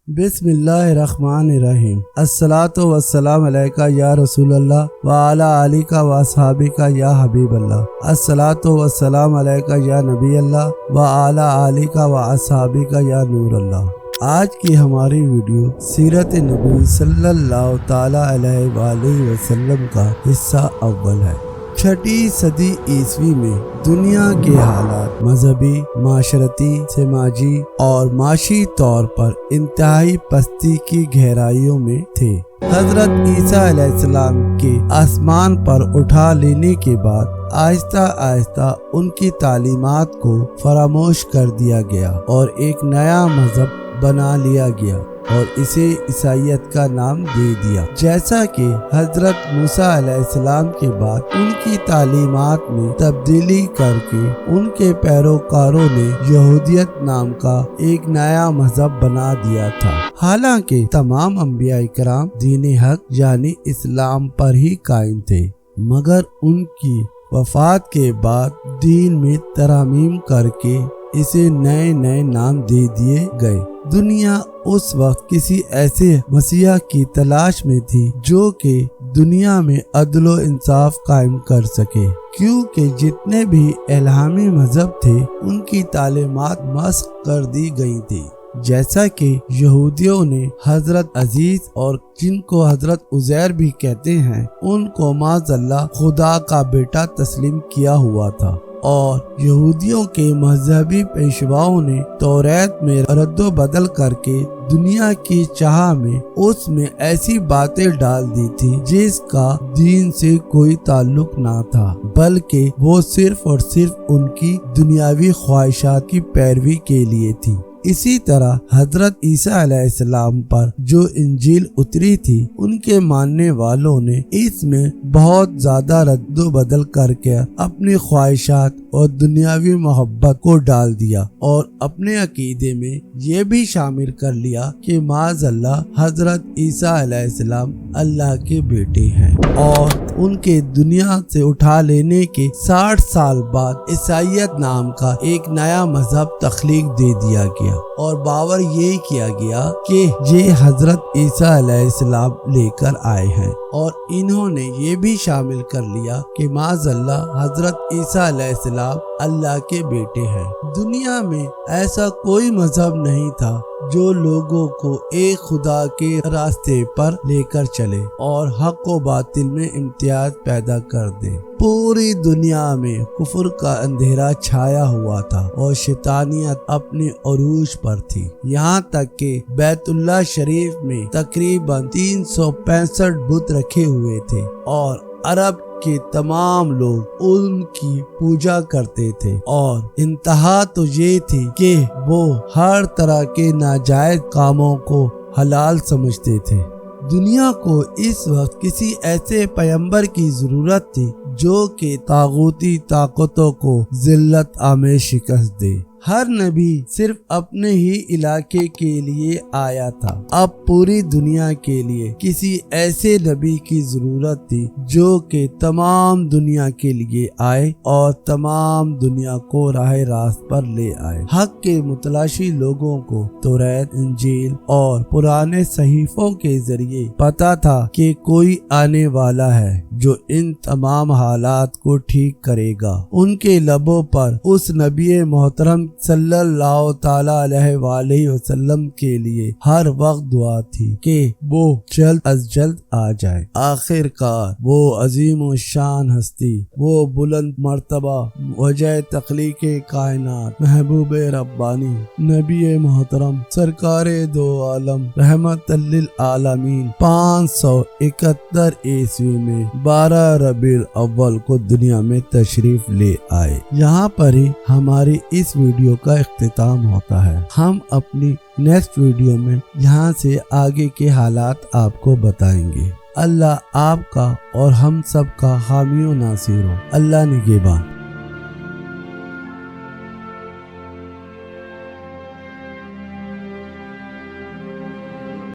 बिस्मिल्लाहिर्रहमानिर्रहीम। अस्सलातु वस्सलाम अलैका या रसूल अल्लाह व अला आलिका व अस्हाबिका या हबीब अल्लाह। अस्सलातु वस्सलाम अलैका या नबी अल्लाह व अला आलिका व अस्हाबिका या नूर अल्लाह। आज की हमारी वीडियो सीरत नबी सल्लल्लाहु ताला अलैहि वसल्लम का हिस्सा अव्वल है। छठी सदी ईस्वी में दुनिया के हालात मजहबी, माशरती, समाजी और माशी तौर पर इंतहाई पस्ती की गहराइयों में थे। हजरत ईसा अलैहिस्सलाम के आसमान पर उठा लेने के बाद आहिस्ता आहिस्ता उनकी तालीमात को फरामोश कर दिया गया और एक नया मजहब बना लिया गया और इसे ईसाईयत का नाम दे दिया। जैसा कि हजरत मूसा अलैहिस्सलाम के बाद उनकी तालीमात में तब्दीली करके उनके पैरोकारों ने यहूदियत नाम का एक नया मजहब बना दिया था। हालांकि तमाम अंबिया इकराम दीन हक यानी इस्लाम पर ही कायम थे, मगर उनकी वफात के बाद दीन में तरामीम करके इसे नए नए नाम दे दिए गए। दुनिया उस वक्त किसी ऐसे मसीहा की तलाश में थी जो कि दुनिया में अदलो इंसाफ कायम कर सके, क्योंकि जितने भी इल्हामी मजहब थे उनकी तालीमात मस्ख कर दी गई थी। जैसा कि यहूदियों ने हजरत अजीज और जिनको हजरत उजैर भी कहते हैं उनको माज़अल्लाह खुदा का बेटा तस्लीम किया हुआ था, और यहूदियों के मजहबी पेशवाओं ने तौरात में रद्दो बदल करके दुनिया की चाह में उसमें ऐसी बातें डाल दी थी जिसका दीन से कोई ताल्लुक ना था, बल्कि वो सिर्फ और सिर्फ उनकी दुनियावी ख्वाहिशात की पैरवी के लिए थी। इसी तरह हजरत ईसा अलैहिस्सलाम पर जो इंजील उतरी थी उनके मानने वालों ने इसमें बहुत ज्यादा रद्दो बदल करके अपनी ख्वाहिशात और दुनियावी मोहब्बत को डाल दिया और अपने अकीदे में ये भी शामिल कर लिया कि माज़अल्लाह हजरत ईसा अलैहिस्सलाम अल्लाह के बेटे हैं, और उनके दुनिया से उठा लेने के 60 साल बाद ईसाईयत नाम का एक नया मजहब तख्लीक दे दिया गया और बावर ये किया गया कि ये हजरत ईसा अलैहिस्सलाम लेकर आए हैं, और इन्होंने ये भी शामिल कर लिया कि माज़अल्लाह हजरत ईसा अलैहिस्सलाम अल्लाह के बेटे हैं। दुनिया में ऐसा कोई मजहब नहीं था जो लोगों को एक खुदा के रास्ते पर लेकर चले और हक व बातिल में इम्तियाज पैदा कर दे। पूरी दुनिया में कुफर का अंधेरा छाया हुआ था और शैतानियत अपने अरूज पर थी। यहाँ तक कि बैतुल्लाह शरीफ में तकरीबन 365 बुत रखे हुए थे और अरब के तमाम लोग उनकी पूजा करते थे, और इंतहा तो ये थी कि वो हर तरह के नाजायज कामों को हलाल समझते थे। दुनिया को इस वक्त किसी ऐसे पैगंबर की जरूरत थी जो कि तागूती ताकतों को जिल्लत आमें शिकस्त दे। हर नबी सिर्फ अपने ही इलाके के लिए आया था, अब पूरी दुनिया के लिए किसी ऐसे नबी की जरूरत थी जो कि तमाम दुनिया के लिए आए और तमाम दुनिया को राह रास्त पर ले आए। हक के मुतलाशी लोगों को तौरात, इंजील और पुराने सहीफों के जरिए पता था कि कोई आने वाला है जो इन तमाम हालात को ठीक करेगा। उनके लबों पर उस नबी मोहतरम सल्लल्लाहु ताला अलैहि वसल्लम के लिए हर वक्त दुआ थी कि वो जल्द अज जल्द आ जाए। आखिरकार वो अजीम व शान हस्ती, वो बुलंद मर्तबा, वजह तख्लीक़े कायनात, महबूब रब्बानी, नबी मोहतरम, सरकारे दो आलम, रहमतल लिल आलमीन 571 ईस्वी में 12 रबीउल अव्वल को दुनिया में तशरीफ ले आए। यहाँ पर ही हमारी इस वीडियो का इख्तिताम होता है। हम अपनी नेक्स्ट वीडियो में यहाँ से आगे के हालात आपको बताएंगे। अल्लाह आपका और हम सब का हामी व नासिर हो। अल्लाह निगहबान।